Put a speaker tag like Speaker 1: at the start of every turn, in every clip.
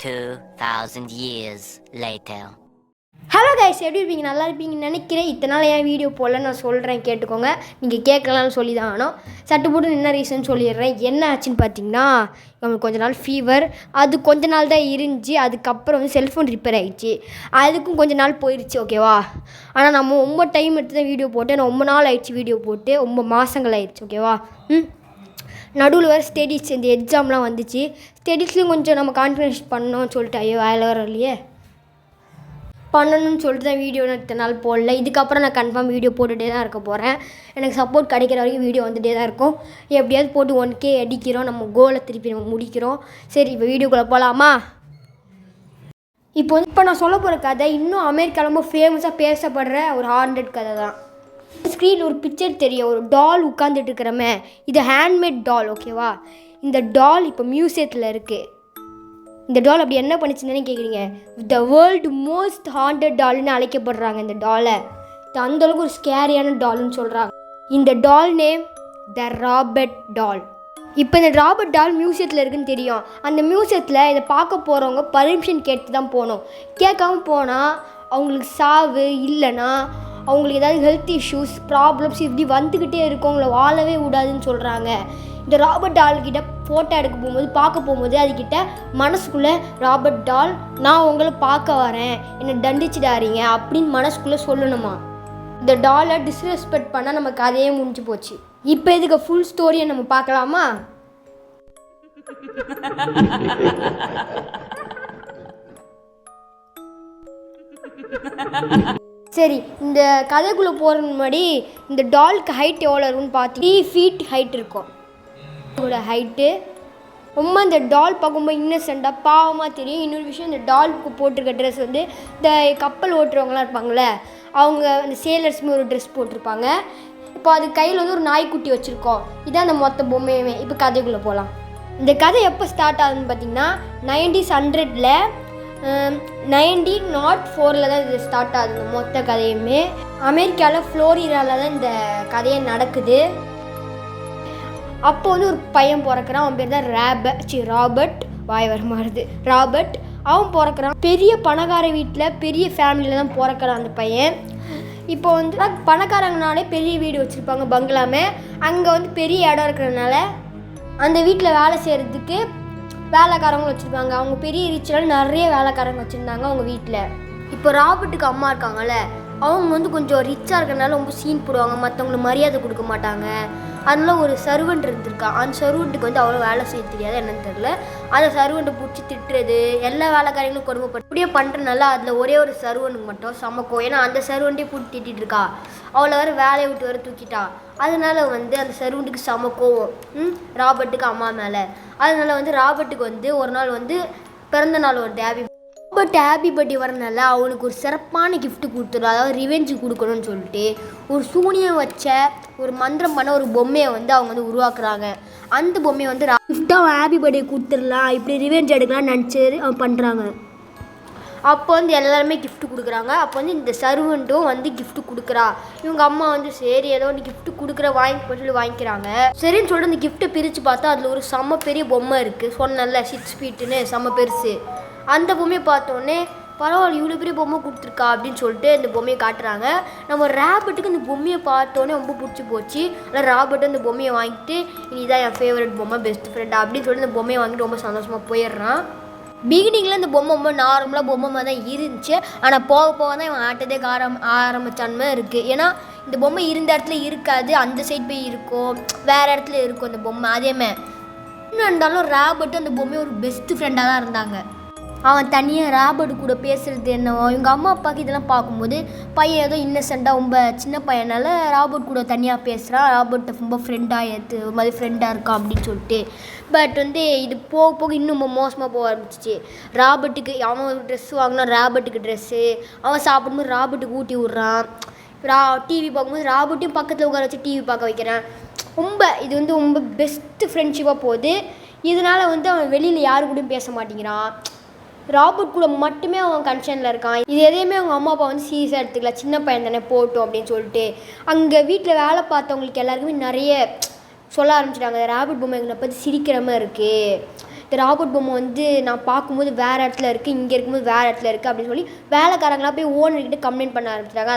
Speaker 1: 2,000 years later.
Speaker 2: Hello guys, எப்படி இருப்பீங்க? நல்லா இருப்பீங்கன்னு நினைக்கிறேன். இத்தனை நாள் ஏன் வீடியோ போடல நான் சொல்கிறேன், கேட்டுக்கோங்க. நீங்கள் கேட்கலான்னு சொல்லி தான் ஆனோம். சட்டு போட்டு என்ன ரீசன் சொல்லிடுறேன். என்ன ஆச்சுன்னு பார்த்தீங்கன்னா, நம்மளுக்கு கொஞ்ச நாள் ஃபீவர். அது கொஞ்ச நாள் தான் இருந்துச்சு. அதுக்கப்புறம் வந்து செல்ஃபோன் ரிப்பேர் ஆகிடுச்சு. அதுக்கும் கொஞ்ச நாள் போயிடுச்சு, ஓகேவா? ஆனால் நம்ம ரொம்ப டைம் எடுத்து தான் வீடியோ போட்டு, நான் ரொம்ப நாள் ஆயிடுச்சு வீடியோ போட்டு, ரொம்ப மாதங்கள் ஆயிடுச்சு, ஓகேவா? நடுவில் வேறு ஸ்டடீஸ், இந்த எக்ஸாம்லாம் வந்துச்சு. ஸ்டடீஸ்லையும் கொஞ்சம் நம்ம கான்சன்ட்ரேட் பண்ணோம்னு சொல்லிட்டு, ஐயோ வேலை வர இல்லையே பண்ணணும்னு சொல்லிட்டு தான் வீடியோ இத்தனை நாள் போடல. இதுக்கப்புறம் நான் கன்ஃபார்ம் வீடியோ போட்டுகிட்டே தான் இருக்க போகிறேன். எனக்கு சப்போர்ட் கிடைக்கிற வரைக்கும் வீடியோ வந்துகிட்டே தான் இருக்கும். எப்படியாவது போட்டு 1K அடிக்கிறோம், நம்ம கோலை திருப்பி நம்ம முடிக்கிறோம். சரி, இப்போ வீடியோக்குள்ளே போகலாமா? இப்போ நான் சொல்ல போகிற கதை இன்னும் அமெரிக்காவில் ரொம்ப ஃபேமஸாக பேசப்படுற ஒரு ஹாண்டட் கதை தான். ஸ்க்ரீனில் ஒரு பிக்சர் தெரியும், ஒரு டால் உட்காந்துட்டு இருக்கிறமே. இது ஹேண்ட்மேட் டால், ஓகேவா? இந்த டால் இப்போ மியூசியத்தில் இருக்குது. இந்த டால் அப்படி என்ன பண்ணிச்சுன்னு கேட்குறீங்க? த வேர்ல்டு மோஸ்ட் ஹாண்டட் டால்னு அழைக்கப்படுறாங்க இந்த டாலை. இது அந்தளவுக்கு ஒரு ஸ்கேரியான டால்னு சொல்கிறாங்க. இந்த டால் நேம் த ராபர்ட் டால். இப்போ இந்த ராபர்ட் டால் மியூசியத்தில் இருக்குதுன்னு தெரியும். அந்த மியூசியத்தில் இதை பார்க்க போகிறவங்க பர்மிஷன் கேட்டு தான் போகணும். கேட்காம போனால் அவங்களுக்கு சாவு, இல்லைன்னா அவங்களுக்கு ஏதாவது ஹெல்த் இஷ்யூஸ், ப்ராப்ளம்ஸ் இப்படி வந்துக்கிட்டே இருக்கும், அவங்கள வாழவே விடாதுன்னு சொல்கிறாங்க. இந்த ராபர்ட் டால்கிட்ட ஃபோட்டோ எடுக்க போகும்போது, பார்க்க போகும்போது, அதுக்கிட்ட மனசுக்குள்ளே ராபர்ட் டால் நான் உங்களை பார்க்க வரேன், என்னை தண்டிச்சிடாதீங்க அப்படின்னு மனசுக்குள்ளே சொல்லணுமா. இந்த டாலை டிஸ்ரெஸ்பெக்ட் பண்ணால் நம்ம கதையே முடிஞ்சு போச்சு. இப்போ இதுக்கு ஃபுல் ஸ்டோரியை நம்ம பார்க்கலாமா? சரி, இந்த கதைக்குள்ளே போகிறதுக்கு முன்னாடி இந்த டால்க்கு ஹைட் எவ்வளோ இருக்குன்னு பார்த்து 3 feet ஹைட் இருக்கும். இதோட ஹைட்டு ரொம்ப இந்த டால் பார்க்கும்போது இன்னசென்ட்டாக பாவமாக தெரியும். இன்னொரு விஷயம், இந்த டால்க்கு போட்டிருக்க ட்ரெஸ் வந்து இந்த கப்பல் ஓட்டுறவங்களாம் இருப்பாங்களே, அவங்க அந்த சேலர்ஸ்மே ஒரு ட்ரெஸ் போட்டிருப்பாங்க. இப்போ அது கையில் வந்து ஒரு நாய்க்குட்டி வச்சுருக்கோம். இதான் அந்த மொத்த பொம்மையுமே. இப்போ கதைக்குள்ளே போகலாம். இந்த கதை எப்போ ஸ்டார்ட் ஆகுதுன்னு பார்த்தீங்கன்னா 1900 1904 தான் இது ஸ்டார்ட் ஆகுது. மொத்த கதையுமே அமெரிக்காவில் ஃப்ளோரிடாவில் தான் இந்த கதையை நடக்குது. அப்போ வந்து ஒரு பையன் பிறக்கிறான். அவன் பேர் தான் ராபர்ட். வாய் வர மாறுது. ராபர்ட் அவன் பிறக்கிறான். பெரிய பணக்கார வீட்டில், பெரிய ஃபேமிலியில் தான் பிறக்கிறான் அந்த பையன். இப்போ வந்து பணக்காரங்கனாலே பெரிய வீடு வச்சுருப்பாங்க, பங்களாமே. அங்கே வந்து பெரிய இடம் இருக்கிறதுனால அந்த வீட்டில் வேலை செய்கிறதுக்கு வேலைக்காரங்க வச்சுருப்பாங்க. அவங்க பெரிய ரிச்சில் நிறைய வேலைக்காரங்க வச்சுருந்தாங்க அவங்க வீட்டில். இப்போ ராபர்ட்டுக்கு அம்மா இருக்காங்கல்ல, அவங்க வந்து கொஞ்சம் ரிச்சாக இருக்கிறதுனால ரொம்ப சீன் போடுவாங்க, மற்றவங்களுக்கு மரியாதை கொடுக்க மாட்டாங்க. அதனால ஒரு சர்வெண்ட் இருந்திருக்கான். அந்த சர்வெண்ட்டுக்கு வந்து அவ்வளோ வேலை செய்ய தெரியாது, என்னன்னு தெரில. அந்த சர்வெண்ட்டை பிடிச்சி திட்டுறது, எல்லா வேலைக்காரங்களும் கொடுமைப்பட்டு இப்படியே பண்ணுறதுனால அதில் ஒரே ஒரு சர்வெண்ட்டுக்கு மட்டும் சமக்கும். ஏன்னா அந்த சர்வெண்ட்டே பிடிச்சி திட்டிகிட்டு இருக்கா, அவளை வேறு வேலையை விட்டு வேறு தூக்கிட்டா. அதனால வந்து அந்த சர்வெண்ட்டுக்கு சம கோவம் ராபர்ட்டுக்கு அம்மா மேலே. அதனால வந்து ராபர்ட்டுக்கு வந்து ஒரு நாள் வந்து பிறந்த நாள் வருது. ராபர்ட் ஹாப்பி பர்த்டே வரனால அவனுக்கு ஒரு சிறப்பான கிஃப்ட் கொடுத்துரும், அதாவது ரிவெஞ்சு கொடுக்கணும்னு சொல்லிட்டு ஒரு சூனியம் வச்ச ஒரு மந்திரம் பண்ண ஒரு பொம்மையை வந்து அவங்க வந்து உருவாக்குறாங்க. அந்த பொம்மையை வந்து கிஃப்டாக அவன் ஹாப்பி பர்த்டே கொடுத்துடலாம், இப்படி ரிவெஞ்ச் எடுக்கலாம்னு நினச்சி அவன் பண்ணுறாங்க. அப்போ வந்து எல்லாருமே கிஃப்ட் கொடுக்குறாங்க. அப்போ வந்து இந்த சர்வெண்ட்டும் வந்து கிஃப்ட் கொடுக்குறா. இவங்க அம்மா வந்து சரி ஏதோ ஒன்று கிஃப்ட் கொடுக்குற சொல்லி வாங்கிக்கிறாங்க. சரின்னு சொல்லிட்டு அந்த கிஃப்ட்டை பிரித்து பார்த்தா அதில் ஒரு செம்ம பெரிய பொம்மை இருக்குது. சொன்னல 6 feetன்னு செம்ம பெருசு. அந்த பொம்மையை பார்த்தோன்னே பரவாயில்ல, இவ்வளோ பெரிய பொம்மை கொடுத்துருக்கா அப்படின்னு சொல்லிட்டு இந்த பொம்மையை காட்டுறாங்க. நம்ம ராபர்ட்டுக்கு இந்த பொம்மையை பார்த்தோன்னே ரொம்ப பிடிச்சி போச்சு. ஆனால் ராபர்ட்டு அந்த பொம்மையை வாங்கிட்டு இதுதான் என் ஃபேவரட் பொம்மை, பெஸ்ட் ஃப்ரெண்ட் அப்படின்னு சொல்லிட்டு இந்த பொம்மையை வாங்கிட்டு ரொம்ப சந்தோஷமாக போயிடுறான். பிகினிங்கில் இந்த பொம்மை ரொம்ப நார்மலாக பொம்மை மாதிரி தான் இருந்துச்சு. ஆனால் போக போக தான் இவன் ஆட்டதே ஆரம்பிச்சான்மே இருக்குது. ஏன்னா இந்த பொம்மை இருந்த இடத்துல இருக்காது, அந்த சைட் போய் இருக்கும், வேறு இடத்துல இருக்கும் அந்த பொம்மை. அதேமாதிரி இன்னும் இருந்தாலும் ராபர்ட்டு அந்த பொம்மையை ஒரு பெஸ்ட் ஃப்ரெண்டாக தான் இருந்தாங்க. அவன் தனியாக ராபர்ட் கூட பேசுகிறது என்னவோ, இவங்க அம்மா அப்பாவுக்கு இதெல்லாம் பார்க்கும்போது பையன் ஏதோ இன்னசென்ட்டாக ரொம்ப சின்ன பையனால் ராபர்ட் கூட தனியாக பேசுகிறான், ராபர்ட்டை ரொம்ப ஃப்ரெண்டாக ஒரு மாதிரி ஃப்ரெண்டாக இருக்கான் அப்படின்னு சொல்லிட்டு. பட் வந்து இது போக போக இன்னும் ரொம்ப மோசமாக போக ஆரம்பிச்சிச்சு. ராபர்ட்டுக்கு அவன் ஒரு ட்ரெஸ் வாங்கினா, ராபர்ட்டுக்கு ட்ரெஸ்ஸு, அவன் சாப்பிடும்போது ராபர்ட்டுக்கு ஊட்டி விட்றான். டிவி பார்க்கும்போது ராபர்ட்டையும் பக்கத்தில் உட்கார வச்சு டிவி பார்க்க வைக்கிறேன். ரொம்ப இது வந்து ரொம்ப பெஸ்ட்டு ஃப்ரெண்ட்ஷிப்பாக போகுது. இதனால் வந்து அவன் வெளியில் யாரு கூடயும் பேச மாட்டேங்கிறான். ராபர்ட் கூட மட்டுமே அவன் கன்சர்னில் இருக்கான். இது எதையுமே அவங்க அம்மா அப்பா வந்து சீரியஸாக எடுத்துக்கல, சின்ன பையன் தானே போட்டோம் அப்படின்னு சொல்லிட்டு. அங்கே வீட்டில் வேலை பார்த்தவங்களுக்கு எல்லாருக்குமே நிறைய சொல்ல ஆரம்பிச்சிட்டாங்க, ராபர்ட் பொம்மை எங்களை பற்றி சிரிக்கிற மாதிரி இருக்குது, இந்த ராபர்ட் பொம்மை வந்து நான் பார்க்கும்போது வேறு இடத்துல இருக்குது, இங்கே இருக்கும்போது வேறு இடத்துல இருக்குது அப்படின்னு சொல்லி வேலைக்காரங்களாம் போய் ஓனர்கிட்ட கம்ப்ளைண்ட் பண்ண ஆரம்பிச்சிட்டாங்க.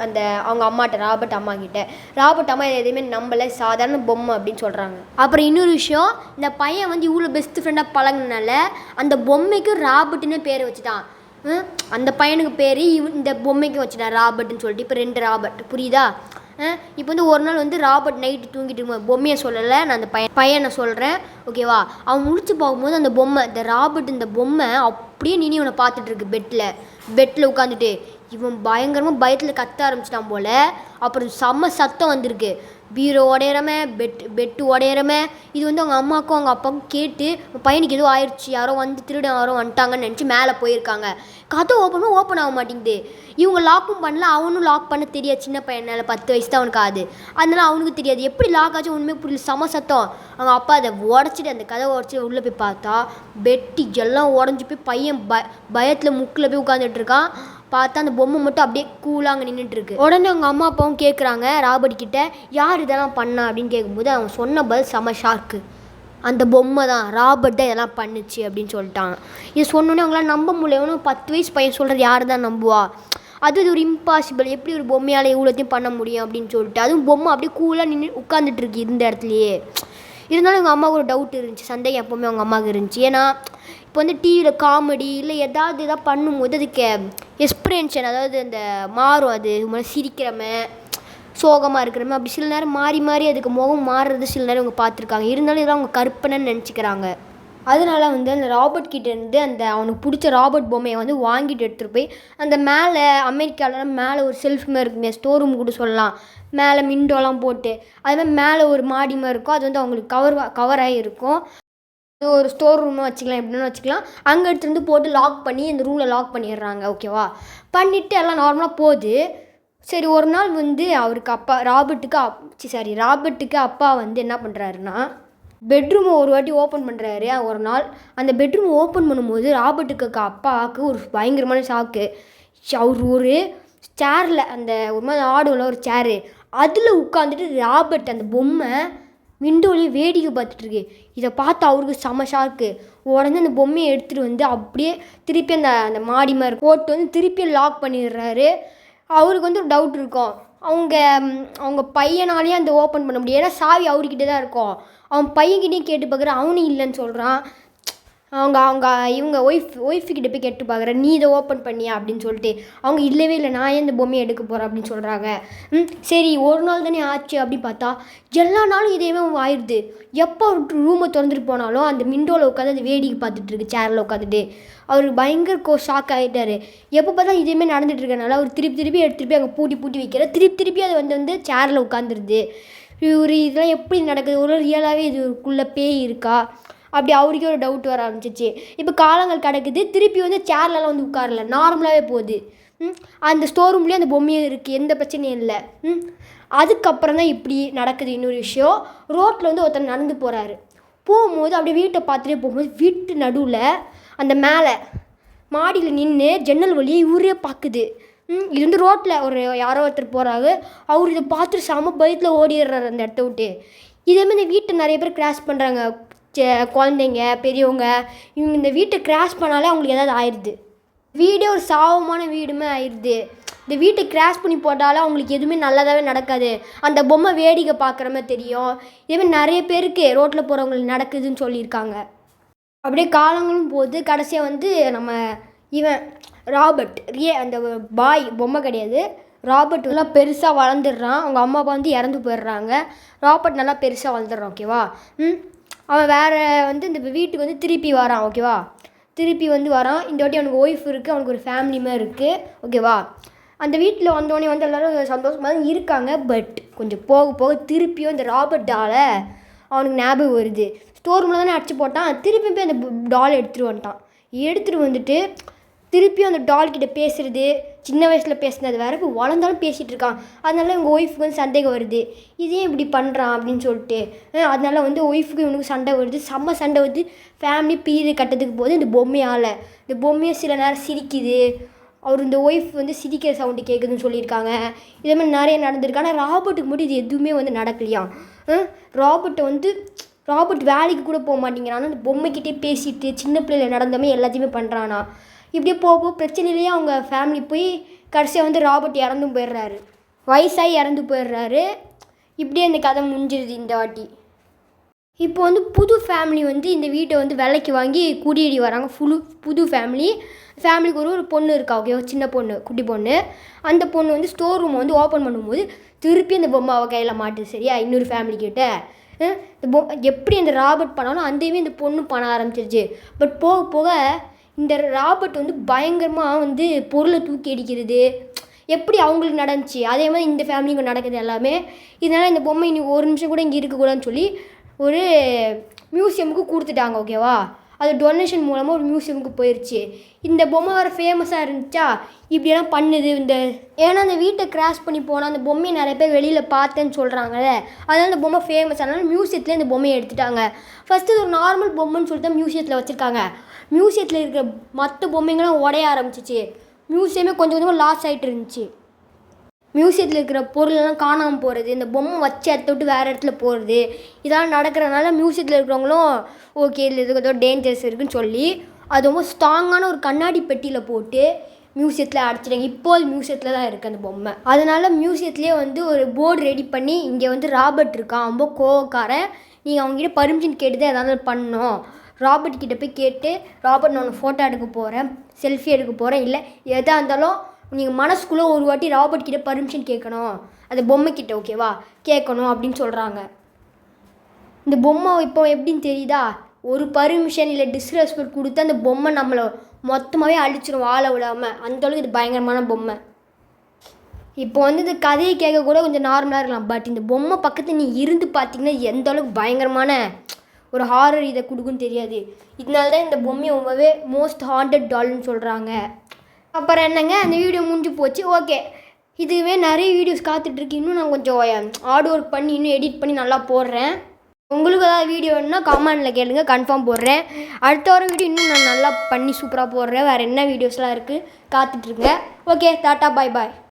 Speaker 2: அந்த அவங்க அம்மாட்ட, ராபர்ட் அம்மா கிட்ட. ராபர்ட் அம்மா எதுவுமே நம்பலை, சாதாரண பொம்மை அப்படின்னு சொல்கிறாங்க. அப்புறம் இன்னொரு விஷயம், இந்த பையன் வந்து இவ்வளோ பெஸ்ட் ஃப்ரெண்டாக பழகினால அந்த பொம்மைக்கு ராபர்ட்னு பேர் வச்சுட்டான். அந்த பையனுக்கு பேர் இந்த பொம்மைக்கு வச்சுட்டான் ராபர்ட்னு சொல்லிட்டு. இப்போ 2 ராபர்ட், புரியுதா? இப்போ வந்து ஒரு நாள் வந்து ராபர்ட் நைட்டு தூங்கிட்டு இருக்கும், பொம்மையை சொல்லலை, நான் அந்த பையனை சொல்கிறேன், ஓகேவா? அவன் முடிச்சு பார்க்கும்போது அந்த பொம்மை, இந்த ராபர்ட் இந்த பொம்மை அப்படியே நின்று இவனை பார்த்துட்ருக்கு பெட்டில் உட்காந்துட்டு. இவன் பயங்கரமாக பயத்தில் கத்த ஆரம்பிச்சிட்டான் போல். அப்புறம் செம்ம சத்தம் வந்திருக்கு, பீரோ உடையிறமே, பெட்டு உடையிறமே. இது வந்து அவங்க அம்மாவுக்கும் அவங்க அப்பாவுக்கும் கேட்டு பையனுக்கு எதுவும் ஆயிடுச்சு, யாரோ வந்து திருட யாரோ வந்துட்டாங்கன்னு நினச்சி மேலே போயிருக்காங்க. கதை ஓப்பன் ஆக மாட்டேங்குது. இவங்க லாக்கும் பண்ணல, அவனும் லாக் பண்ண தெரியாது, சின்ன பையனால் 10 வயசு தான் அவனுக்கு ஆகுது. அதனால அவனுக்கு தெரியாது எப்படி லாக் ஆச்சு, ஒன்றுமே புரியல, செம சத்தம். அவங்க அப்பா அதை உடச்சிட்டு அந்த கதை உடச்சி உள்ளே போய் பார்த்தா பெட்டி எல்லாம் உடஞ்சி போய் பையன் பயத்தில் முக்கில் போய் உட்காந்துட்டு இருக்கான். பார்த்தா அந்த பொம்மை மட்டும் அப்படியே கூலாக அங்கே நின்றுட்டுருக்கு. உடனே அவங்க அம்மா அப்பாவும் கேட்குறாங்க ராபர்ட் கிட்ட, யார் இதெல்லாம் பண்ணா அப்படின்னு கேட்கும்போது அவன் சொன்ன பதில் செம ஷார்க்கு. அந்த பொம்மை தான், ராபர்ட் தான் இதெல்லாம் பண்ணுச்சு அப்படின்னு சொல்லிட்டாங்க. இது சொன்னோன்னே அவங்களாம் நம்ப முடியல. 10 வயசு பையன் சொல்கிறது யார் தான் நம்புவா? அது ஒரு இம்பாசிபிள், எப்படி ஒரு பொம்மையால் இவ்வளோத்தையும் பண்ண முடியும் அப்படின்னு சொல்லிட்டு. அதுவும் பொம்மை அப்படியே கூலாக நின்று உட்காந்துட்ருக்கு இருந்த இடத்துலையே. இருந்தாலும் எங்கள் அம்மாவுக்கு ஒரு டவுட் இருந்துச்சு, சந்தேகம் எப்போவுமே அவங்க அம்மாவுக்கு இருந்துச்சு. ஏன்னா இப்போ வந்து டிவியில் காமெடி இல்லை ஏதாவது பண்ணும்போது அதுக்கு எக்ஸ்பிரன்ஷன், அதாவது அந்த மாறும், அது சிரிக்கிறமே சோகமாக இருக்கிறமே, அப்படி சில நேரம் மாறி அதுக்கு முகம் மாறுறது சில நேரம் அவங்க பார்த்துருக்காங்க. இருந்தாலும் இதெல்லாம் அவங்க கற்பனைன்னு நினச்சிக்கிறாங்க. அதனால வந்து அந்த ராபர்ட் கிட்டேருந்து அந்த அவனுக்கு பிடிச்ச ராபர்ட் பொம்மையை வந்து வாங்கிட்டு எடுத்துகிட்டு போய் அந்த மேலே அமெரிக்காவில் மேலே ஒரு செல்ஃப் மாதிரி இருக்குமே, ஸ்டோர் ரூம் கூட சொல்லலாம், மேலே விண்டோலாம் போட்டு அதுமாதிரி மேலே ஒரு மாடி மாதிரி இருக்கும். அது வந்து அவங்களுக்கு கவராகி இருக்கும். ஒரு ஸ்டோர் ரூமாக வச்சுக்கலாம், எப்படின்னு வச்சுக்கலாம். அங்கே எடுத்துகிட்டு வந்து போட்டு லாக் பண்ணி அந்த ரூமில் லாக் பண்ணிடுறாங்க, ஓகேவா? பண்ணிவிட்டு எல்லாம் நார்மலாக போகுது. சரி, ஒரு நாள் வந்து ராபர்ட்டுக்கு அப்பா வந்து என்ன பண்ணுறாருன்னா பெட்ரூமை ஒரு வாட்டி ஓப்பன் பண்ணுறாரு. ஒரு நாள் அந்த பெட்ரூமை ஓப்பன் பண்ணும்போது ராபர்ட்டுக்கு அப்பாவுக்கு ஒரு பயங்கரமான ஷாக்கு. அவர் ஒரு சேரில், அந்த ஒரு மாதிரி ஆடும்ல ஒரு சேரு, அதில் உட்காந்துட்டு ராபர்ட் அந்த பொம்மை விண்டோலேயே வேடிக்கை பார்த்துட்ருக்கு. இதை பார்த்து அவருக்கு செம ஷாக்கு. உடனே அந்த பொம்மையை எடுத்துகிட்டு வந்து அப்படியே திருப்பி அந்த மாடி மாதிரி போட்டு வந்து திருப்பி லாக் பண்ணிடுறாரு. அவருக்கு வந்து ஒரு டவுட் இருக்கும், அவங்க பையனாலேயே அந்த ஓப்பன் பண்ண முடியும், ஏன்னா சாவி அவர்கிட்ட தான் இருக்கும். அவன் பையன்கிட்டையும் கேட்டு பார்க்குறான், அவனும் இல்லைன்னு சொல்கிறான். இவங்க ஒய்ஃபுக்கிட்ட போய் கேட்டு பார்க்குறேன், நீ இதை ஓப்பன் பண்ணியா அப்படின்னு சொல்லிட்டு. அவங்க இல்லவே இல்லை, நான் ஏன் இந்த பொம்மையை எடுக்க போகிறேன் அப்படின்னு சொல்கிறாங்க. சரி, ஒரு நாள் தானே ஆச்சு அப்படின்னு பார்த்தா எல்லா நாளும் இதேவே ஆயிடுது. எப்போ ஒரு ரூமை திறந்துட்டு போனாலும் அந்த விண்டோவில் உட்காந்து அது வேடிக்கை பார்த்துட்ருக்கு, சேரில் உட்காந்துட்டு. அவர் பயங்கர ஷாக் ஆகிட்டார். எப்போ பார்த்தா இதேமாதிரி நடந்துட்டு இருக்கனால அவர் திருப்பி எடுத்துகிட்டு போய் அங்கே பூட்டி வைக்கிற, திருப்பி அது வந்து சேரில் உட்காந்துருது. இதெல்லாம் எப்படி நடக்குது, ஒரு ரியலாகவே இதுக்குள்ளே பேய் இருக்கா அப்படி அவருக்கே ஒரு டவுட் வர ஆரம்பிச்சிச்சு. இப்போ காலங்கள் கிடக்குது, திருப்பி வந்து சேர்லலாம் வந்து உட்காரல, நார்மலாகவே போகுது. அந்த ஸ்டோர் ரூம்லேயே அந்த பொம்மையும் இருக்குது, எந்த பிரச்சனையும் இல்லை. அதுக்கப்புறம் தான் இப்படி நடக்குது. இன்னொரு விஷயம், ரோட்டில் வந்து ஒருத்தர் நடந்து போகும்போது அப்படியே வீட்டை பார்த்துட்டே போகும்போது வீட்டு நடுவில் அந்த மேலே மாடியில் நின்று ஜன்னல் வழியே இவரே பார்க்குது. இது வந்து ரோட்டில் யாரோ ஒருத்தர் போகிறாங்க. அவர் இதை பார்த்துட்டு செம பயத்தில் ஓடிடுறாரு அந்த இடத்த விட்டு. இதேமாதிரி இந்த வீட்டை நிறைய பேர் கிராஸ் பண்ணுறாங்க, குழந்தைங்க பெரியவங்க. இவங்க இந்த வீட்டை கிராஸ் பண்ணாலே அவங்களுக்கு ஏதாவது ஆயிடுது. வீடே ஒரு சாபமான வீடுமே ஆயிடுது. இந்த வீட்டை கிராஸ் பண்ணி போட்டாலும் அவங்களுக்கு எதுவுமே நல்லதாகவே நடக்காது. அந்த பொம்மை வேடிக்கை பார்க்குற மாதிரி தெரியும். இதேமாதிரி நிறைய பேருக்கு ரோட்டில் போகிறவங்களுக்கு நடக்குதுன்னு சொல்லியிருக்காங்க. அப்படியே காலங்களும் போது கடைசியாக வந்து நம்ம ராபர்ட் அந்த பாய் பொம்மை கிடையாது, ராபர்ட் நல்லா பெருசாக வளர்ந்துடுறான். அவங்க அம்மா அப்பா வந்து இறந்து போயிடுறாங்க. ராபர்ட் நல்லா பெருசாக வளர்ந்துடுறான், ஓகேவா? அவன் வேறு வந்து இந்த வீட்டுக்கு வந்து திருப்பி வரான், ஓகேவா? திருப்பி வந்து வரான். இந்த வாட்டி அவனுக்கு ஒய்ஃப் இருக்குது, அவனுக்கு ஒரு ஃபேமிலியுமே இருக்குது, ஓகேவா? அந்த வீட்டில் வந்தோடனே வந்து எல்லோரும் சந்தோஷமாக தான் இருக்காங்க. பட் கொஞ்சம் போக திருப்பியும் இந்த ராபர்ட்டால் அவனுக்கு ஞாபகம் வருது. ஸ்டோர் ரூமில் தானே அடிச்சு போட்டான், திருப்பி போய் அந்த டால் எடுத்துகிட்டு வந்துட்டு திருப்பியும் அந்த டால்கிட்ட பேசுகிறது, சின்ன வயசில் பேசினது வேறு, இப்போ வளர்ந்தாலும் பேசிகிட்டு இருக்கான். அதனால இவங்க ஒய்ஃபுக்கு வந்து சந்தேகம் வருது, இதே இப்படி பண்ணுறான் அப்படின்னு சொல்லிட்டு. அதனால வந்து ஒய்ஃபுக்கு இவனுக்கு சண்டை வருது, செம்ம சண்டை வருது. ஃபேமிலி பீரு கட்டத்துக்கு போது இந்த பொம்மையை சில நேரம் சிரிக்குது. அவர் இந்த ஒய்ஃப் வந்து சிரிக்கிற சவுண்டு கேட்குதுன்னு சொல்லியிருக்காங்க. இதே மாதிரி நிறைய நடந்திருக்கு. ஆனால் ராபர்ட்டுக்கு மட்டும் இது எதுவுமே வந்து நடக்கலையாம். ராபர்ட்டை வந்து ராபர்ட் வேலைக்கு கூட போக மாட்டேங்கிறான். அந்த பொம்மைக்கிட்டே பேசிட்டு சின்ன பிள்ளைல நடந்தமே எல்லாத்தையுமே பண்ணுறானா. இப்படியே போக பிரச்சனையிலேயே அவங்க ஃபேமிலி போய் கடைசியாக வந்து ராபர்ட் இறந்தும் போயிடுறாரு. வயசாகி இறந்து போயிடுறாரு. இப்படியே அந்த கதை முடிஞ்சிருது இந்த வாட்டி. இப்போ வந்து புது ஃபேமிலி வந்து இந்த வீட்டை வந்து விலைக்கு வாங்கி குடியேறி வராங்க. புது ஃபேமிலிக்கு ஒரு பொண்ணு இருக்கா. ஓகே, ஒரு சின்ன பொண்ணு, குட்டி பொண்ணு. அந்த பொண்ணு வந்து ஸ்டோர் ரூமை வந்து ஓப்பன் பண்ணும்போது திருப்பி அந்த பொம்மை அவள் கையில் மாட்டுது. சரியா, இன்னொரு ஃபேமிலிக்கிட்ட இந்த எப்படி அந்த ராபர்ட் பண்ணாலும் அந்தேயுமே இந்த பொண்ணு பண்ண ஆரம்பிச்சிருச்சு. பட் போக போக இந்த ராபர்ட் வந்து பயங்கரமாக வந்து பொருளை தூக்கி அடிக்கிறது எப்படி அவங்களுக்கு நடந்துச்சு அதே மாதிரி இந்த ஃபேமிலிக்கு நடக்குது எல்லாமே. இதனால் இந்த பொம்மை இனி ஒரு நிமிஷம் கூட இங்கே இருக்கக்கூடாதுன்னு சொல்லி ஒரு மியூசியமுக்கு கொடுத்துட்டாங்க. ஓகேவா, அது டொனேஷன் மூலமாக ஒரு மியூசியமுக்கு போயிடுச்சு. இந்த பொம்மை வேறு ஃபேமஸாக இருந்துச்சா, இப்படியெல்லாம் பண்ணுது ஏன்னா அந்த வீட்டை கிராஷ் பண்ணி போனால் அந்த பொம்மையை நிறைய பேர் வெளியில் பார்த்தேன்னு சொல்கிறாங்கல்ல, அதனால் இந்த பொம்மை ஃபேமஸ். அதனால் மியூசியத்தில் இந்த பொம்மையை எடுத்துட்டாங்க. ஃபஸ்ட்டு ஒரு நார்மல் பொம்மைன்னு சொல்லிட்டு தான் மியூசியத்தில் வச்சுருக்காங்க. மியூசியத்தில் இருக்கிற மற்ற பொம்மைங்களாம் உடைய ஆரம்பிச்சிச்சு. மியூசியமே கொஞ்சம் கொஞ்சமாக லாஸ் ஆகிட்டு இருந்துச்சு. மியூசியத்தில் இருக்கிற பொருளெல்லாம் காணாமல் போகிறது, இந்த பொம்மை வச்ச இடத்த விட்டு வேறு இடத்துல போகிறது, இதெல்லாம் நடக்கிறதுனால மியூசியத்தில் இருக்கிறவங்களும் ஓகே இதில் இதுக்கு ஏதோ டேஞ்சர்ஸ் இருக்குதுன்னு சொல்லி அது ரொம்ப ஸ்ட்ராங்கான ஒரு கண்ணாடி பெட்டியில் போட்டு மியூசியத்தில் அடைச்சிட்டாங்க. இப்போது மியூசியத்தில் தான் இருக்குது அந்த பொம்மை. அதனால் மியூசியத்துலேயே வந்து ஒரு போர்டு ரெடி பண்ணி இங்கே வந்து ராபர்ட் இருக்கான், ரொம்ப கோவக்காரன், நீங்கள் அவங்ககிட்ட பர்மிஷன் கேட்டு தான் எதாவது பண்ணணும். ராபர்ட் கிட்டே போய் கேட்டு, ராபர்ட் நான் ஃபோட்டோ எடுக்க போகிறேன், செல்ஃபி எடுக்க போகிறேன், இல்லை எதாக இருந்தாலும் நீங்கள் மனசுக்குள்ளே ஒரு வாட்டி ராபர்ட் கிட்டே பர்மிஷன் கேட்கணும், அந்த பொம்மைக்கிட்ட ஓகேவா கேட்கணும் அப்படின்னு சொல்கிறாங்க. இந்த பொம்மை இப்போ எப்படின்னு தெரியுதா, ஒரு பர்மிஷன் இல்லை டிஸ்ரெஸ்பெக்ட் கொடுத்து அந்த பொம்மை நம்மளை மொத்தமாகவே அழிச்சிடும் வாழ விடாமல். அந்தளவுக்கு இது பயங்கரமான பொம்மை. இப்போ வந்து இந்த கதையை கேட்க கூட கொஞ்சம் நார்மலாக இருக்கலாம். பட் இந்த பொம்மை பக்கத்தில் நீ இருந்து பார்த்தீங்கன்னா எந்த அளவுக்கு பயங்கரமான ஒரு ஹாரர் இதை கொடுக்குன்னு தெரியாது. இதனால தான் இந்த பொம்மையை ரொம்பவே மோஸ்ட் ஹாண்டட் டால்னு சொல்கிறாங்க. அப்புறம் என்னங்க, அந்த வீடியோ முடிஞ்சு போச்சு. ஓகே, இதுவே நிறைய வீடியோஸ் காத்துட்ருக்கு. இன்னும் நான் கொஞ்சம் ஹார்ட் ஒர்க் பண்ணி இன்னும் எடிட் பண்ணி நல்லா போடுறேன். உங்களுக்கு ஏதாவது வீடியோ வேணுன்னா கமெண்டில் கேளுங்க, கன்ஃபார்ம் போடுறேன். அடுத்த ஒரு வீடியோ இன்னும் நான் நல்லா பண்ணி சூப்பராக போடுறேன். வேறு என்ன வீடியோஸ்லாம் இருக்குது காத்துட்ருங்க. ஓகே, டாட்டா, பாய் பாய்.